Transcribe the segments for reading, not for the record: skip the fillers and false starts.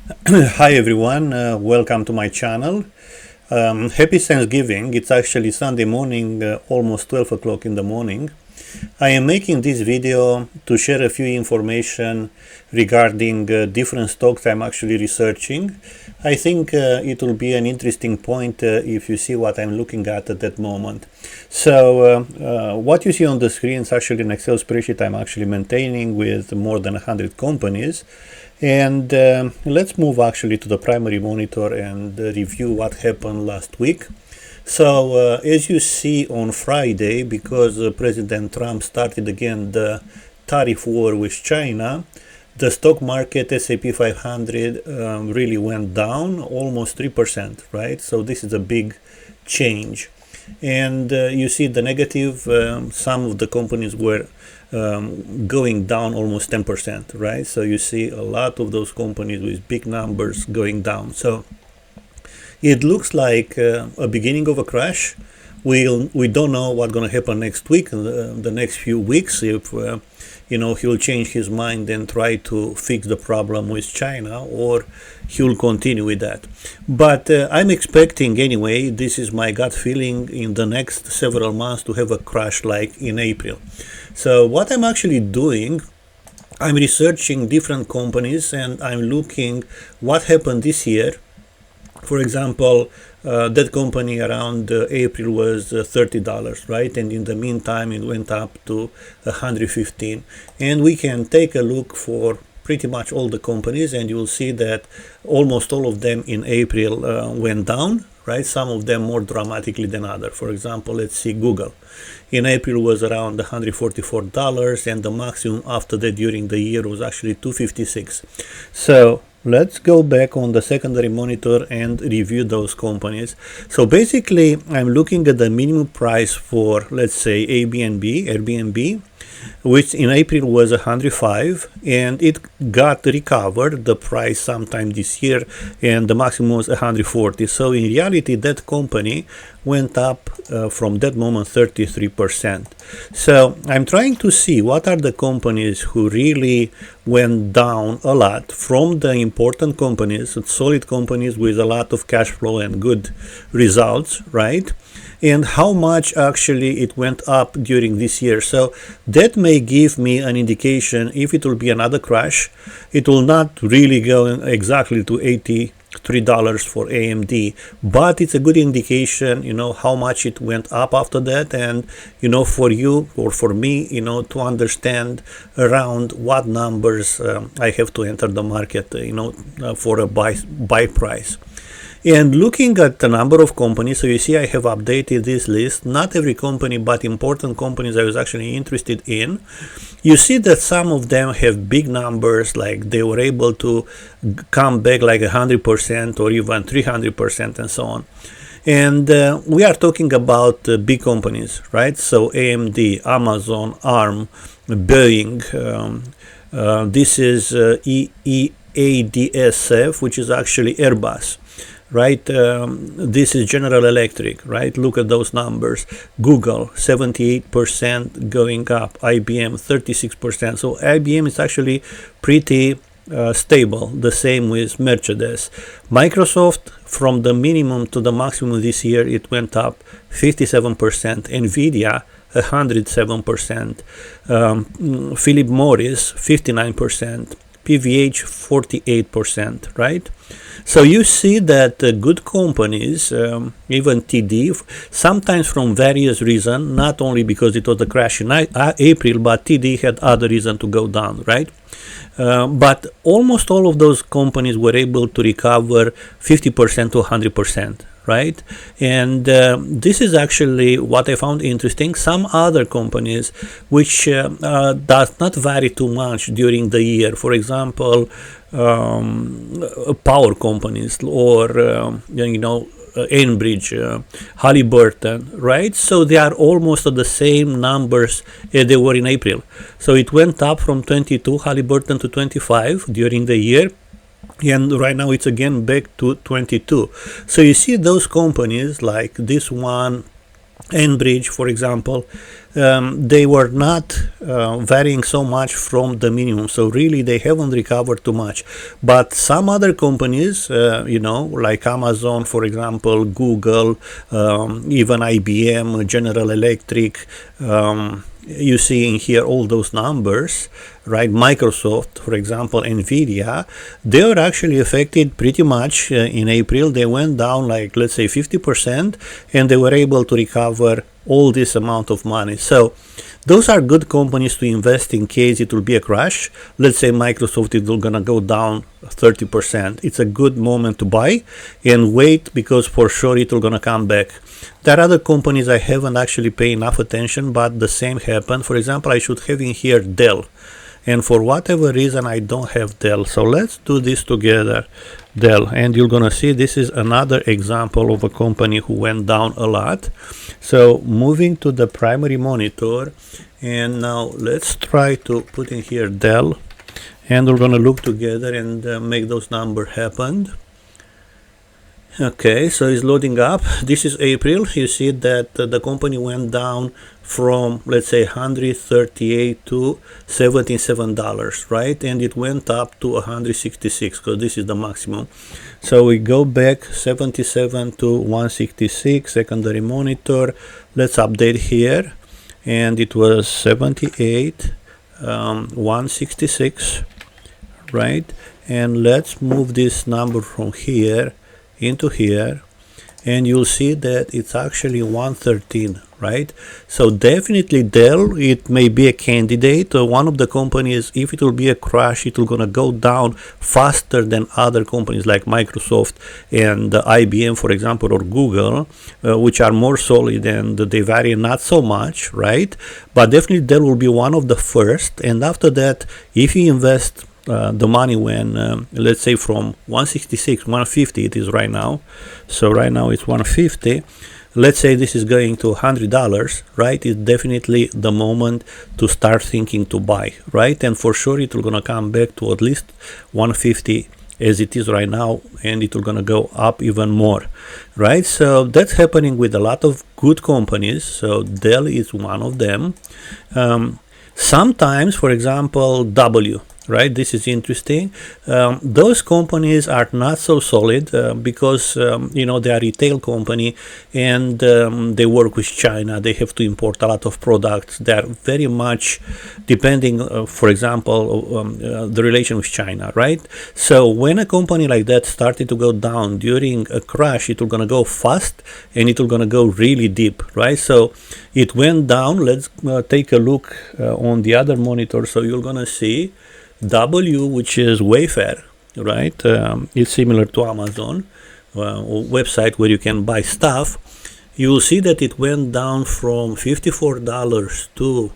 Hi everyone, welcome to my channel. Happy Thanksgiving. It's actually Sunday morning, almost 12 o'clock in the morning. I am making this video to share a few information regarding different stocks I'm actually researching. I think it will be an interesting point if you see what I'm looking at that moment. So what you see on the screen is actually an Excel spreadsheet I'm actually maintaining with more than 100 companies. And let's move actually to the primary monitor and review what happened last week. So as you see on Friday, because President Trump started again the tariff war with China, the stock market S&P 500 really went down almost 3%, right? So this is a big change. And you see the negative, some of the companies were going down almost 10%, right? So you see a lot of those companies with big numbers going down. So it looks like a beginning of a crash. We don't know what's going to happen next week, the next few weeks, if he'll change his mind and try to fix the problem with China, or he'll continue with that. But I'm expecting anyway, this is my gut feeling, in the next several months to have a crash like in April. So what I'm actually doing, I'm researching different companies and I'm looking what happened this year. For example, that company around April was $30, right? And in the meantime, it went up to 115. And we can take a look for pretty much all the companies, and you'll see that almost all of them in April went down, right? Some of them more dramatically than others. For example, let's see Google. In April was around $144, and the maximum after that during the year was actually $256. So let's go back on the secondary monitor and review those companies. So basically, I'm looking at the minimum price for, let's say, Airbnb, which in April was 105, and it got recovered the price sometime this year, and the maximum was 140. So in reality, that company went up from that moment 33%. So I'm trying to see what are the companies who really went down a lot from the important companies, solid companies with a lot of cash flow and good results, right? And how much actually it went up during this year. So that may give me an indication if it will be another crash. It will not really go exactly to $83 for AMD, but it's a good indication, how much it went up after that, and for you or for me, to understand around what numbers I have to enter the market, for a buy price. And looking at the number of companies, so you see I have updated this list, not every company, but important companies I was actually interested in. You see that some of them have big numbers, like they were able to come back like 100% or even 300% and so on. And we are talking about big companies, right? So AMD, Amazon, ARM, Boeing, this is EADSF, which is actually Airbus. Right, this is General Electric, right? Look at those numbers. Google 78% going up, IBM 36%. So IBM is actually pretty stable. The same with Mercedes. Microsoft, from the minimum to the maximum this year, it went up 57%. Nvidia 107%. Philip Morris 59%. PVH 48%, right? So you see that good companies, even TD, sometimes from various reasons, not only because it was a crash in April, but TD had other reason to go down, right? But almost all of those companies were able to recover 50% to 100%. Right? And this is actually what I found interesting. Some other companies which does not vary too much during the year, for example, power companies or Enbridge, Halliburton, right? So they are almost at the same numbers as they were in April. So it went up from 22 Halliburton to 25 during the year, and right now it's again back to 22. So you see those companies like this one, Enbridge, for example, they were not varying so much from the minimum. So really, they haven't recovered too much. But some other companies, like Amazon, for example, Google, even IBM, General Electric, you see in here all those numbers, right? Microsoft, for example, Nvidia, they were actually affected pretty much in April. They went down like, let's say, 50%, and they were able to recover all this amount of money. So those are good companies to invest in case it will be a crash. Let's say Microsoft is gonna go down 30%. It's a good moment to buy and wait, because for sure it will gonna come back. There are other companies I haven't actually paid enough attention, but the same happened. For example, I should have in here Dell, and for whatever reason I don't have Dell. So let's do this together, Dell, and you're gonna see this is another example of a company who went down a lot. So moving to the primary monitor, and now let's try to put in here Dell, and we're gonna look together and make those numbers happen. Okay, so it's loading up. This is April. You see that the company went down from, let's say, $138 to $77, right? And it went up to 166, because this is the maximum. So we go back 77 to 166, secondary monitor. Let's update here. And it was 78, 166, right? And let's move this number from here into here, and you'll see that it's actually 113, right? So definitely Dell, it may be a candidate, one of the companies. If it will be a crash, it will gonna go down faster than other companies like Microsoft and IBM, for example, or Google, which are more solid and they vary not so much, right? But definitely Dell will be one of the first. And after that, if you invest the money when let's say from 166, 150 it is right now, so right now it's 150, let's say this is going to $100, right? It's definitely the moment to start thinking to buy, right? And for sure it will gonna come back to at least 150 as it is right now, and it will gonna go up even more, right? So that's happening with a lot of good companies. So Dell is one of them. Sometimes, for example, W, right? This is interesting. Those companies are not so solid because they are retail company, and they work with China. They have to import a lot of products. They are very much depending, for example, the relation with China, right? So when a company like that started to go down during a crash, it will gonna go fast and it will gonna go really deep, right? So it went down. Let's take a look on the other monitor. So you're gonna see W, which is Wayfair, right? It's similar to Amazon, website where you can buy stuff. You will see that it went down from $54 to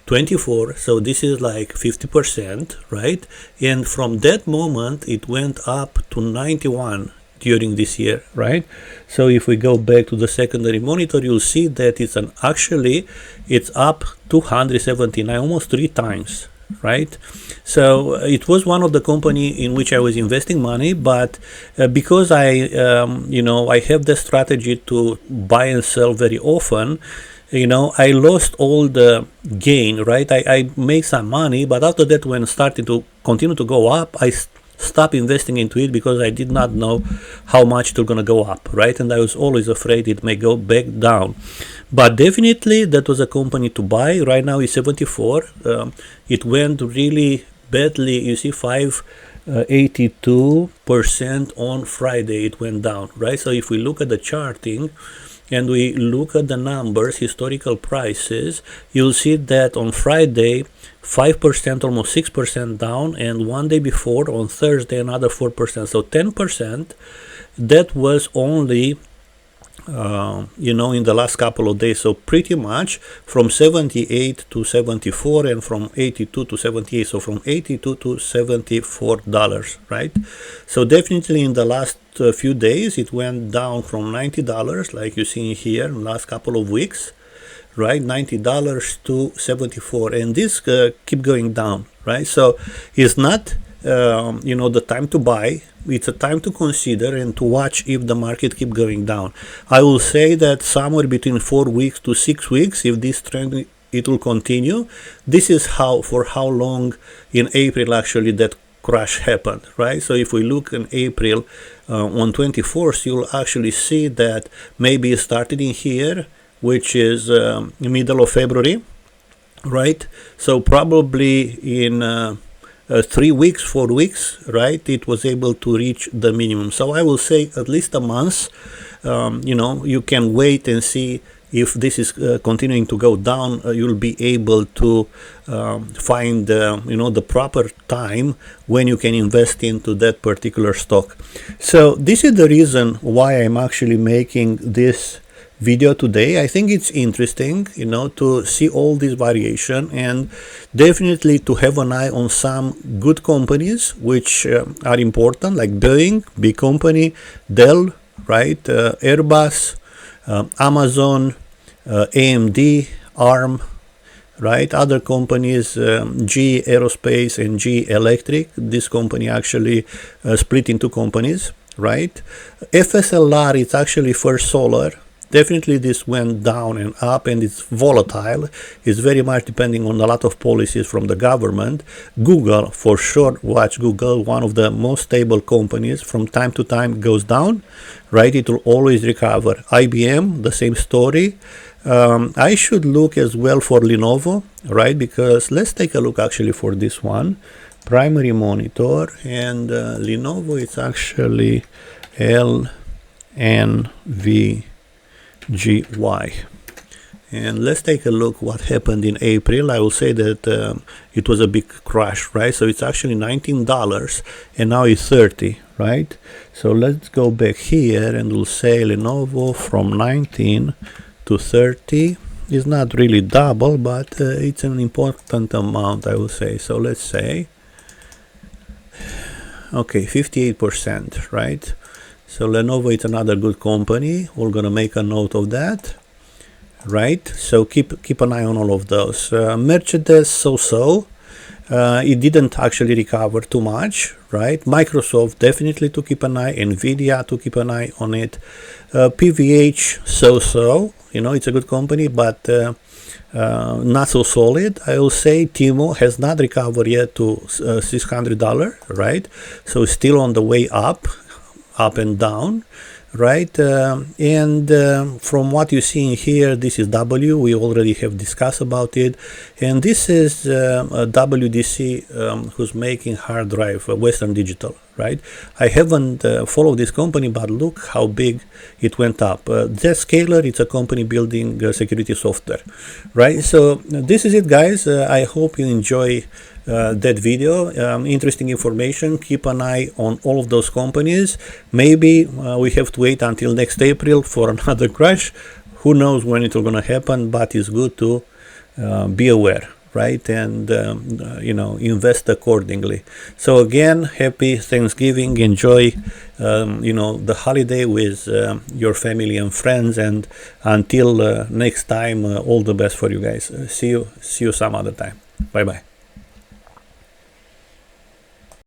$24, so this is like 50%, right? And from that moment it went up to 91 during this year, right? So if we go back to the secondary monitor, you'll see that it's it's up 279, almost 3 times, right? So it was one of the company in which I was investing money, but because I have the strategy to buy and sell very often, I lost all the gain, right? I make some money, but after that, when it started to continue to go up, I stopped investing into it because I did not know how much it's gonna go up, right? And I was always afraid it may go back down. But definitely that was a company to buy. Right now it's 74. It went really badly. You see 582% on Friday it went down, right? So if we look at the charting and we look at the numbers, historical prices, you'll see that on Friday 5%, almost 6% down, and one day before on Thursday another 4%, so 10%. That was only in the last couple of days. So pretty much from 78 to 74 and from 82 to 78, so from 82 to $74, right? So definitely in the last few days it went down from $90, like you see here in the last couple of weeks, right? $90 to 74, and this keep going down, right? So it's not the time to buy. It's a time to consider and to watch if the market keep going down. I will say that somewhere between 4 weeks to 6 weeks, if this trend it will continue. This is for how long in April actually that crash happened, right? So if we look in April on 24th, you'll actually see that maybe it started in here, which is middle of February, right? So probably in 3 weeks, 4 weeks, right, it was able to reach the minimum. So I will say at least a month. You can wait and see if this is continuing to go down. You'll be able to find the proper time when you can invest into that particular stock. So this is the reason why I'm actually making this video today. I think it's interesting, to see all this variation, and definitely to have an eye on some good companies which are important, like Boeing, big company, Dell, right, Airbus, Amazon, AMD, ARM, right, other companies, GE Aerospace and GE Electric. This company actually split into companies, right? FSLR is actually First Solar. Definitely this went down and up, and it's volatile. It's very much depending on a lot of policies from the government. Google, for sure, watch Google, one of the most stable companies. From time to time goes down, right? It will always recover. IBM, the same story. I should look as well for Lenovo, right? Because let's take a look actually for this one. Primary monitor, and Lenovo, it's actually LNV. GY. And let's take a look what happened in April. I will say that it was a big crash, right? So it's actually $19 and now it's 30, right? So let's go back here and we'll say Lenovo from 19 to 30 is not really double, but it's an important amount, I will say. So let's say, okay, 58%, right? So Lenovo is another good company. We're gonna make a note of that, right? So keep an eye on all of those. Mercedes, so. It didn't actually recover too much, right? Microsoft, definitely to keep an eye. Nvidia, to keep an eye on it. PVH, so. It's a good company, but not so solid. I will say Timo has not recovered yet to $600, right? So it's still on the way up and down, right? From what you see in here, this is W. We already have discussed about it, and this is WDC, who's making hard drive, Western Digital, right? I haven't followed this company, but look how big it went up. Zscaler, it's a company building security software, right? So this is it, guys. I hope you enjoy that video. Interesting information. Keep an eye on all of those companies. Maybe we have to wait until next April for another crash. Who knows when it will gonna happen, but it's good to be aware, right? And invest accordingly. So again, happy Thanksgiving. Enjoy the holiday with your family and friends, and until next time, all the best for you guys. See you some other time. Bye bye.